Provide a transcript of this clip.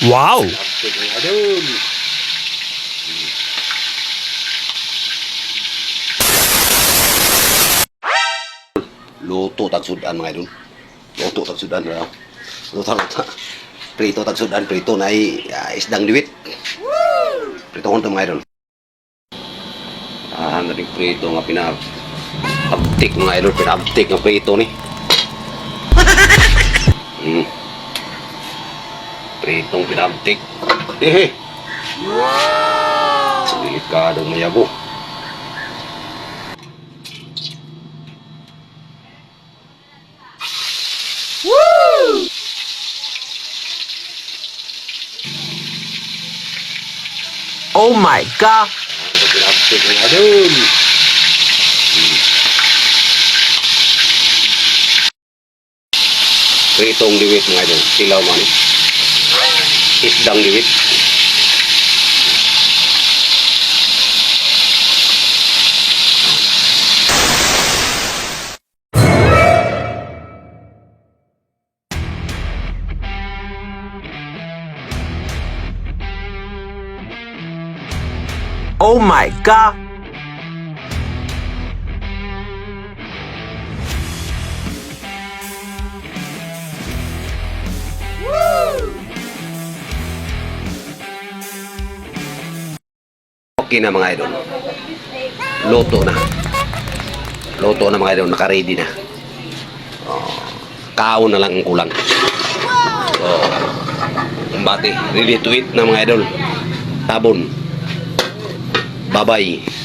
Wow! Lapit mga idol. Luto tagsudan mga idol. Luto tagsudan na. Luto. Prito tagsudan, prito na isdang diwit. Prito ko mga idol. Naring prito nga pinabtik mga idol, pinabtik nga prito ni. Pritong pinabtik. Hehe. Wow! Delikadong mayabo. Oh my God! Pinabtik mga idol. Pritong diwit mga idol. Silaw man. Isdang diwit. Oh my God! Okay na mga idol. Luto na. Luto na mga idol. Naka-ready na. Kaon na lang ang kulang. Bati. Ready to eat na mga idol. Tabon. Bye-bye.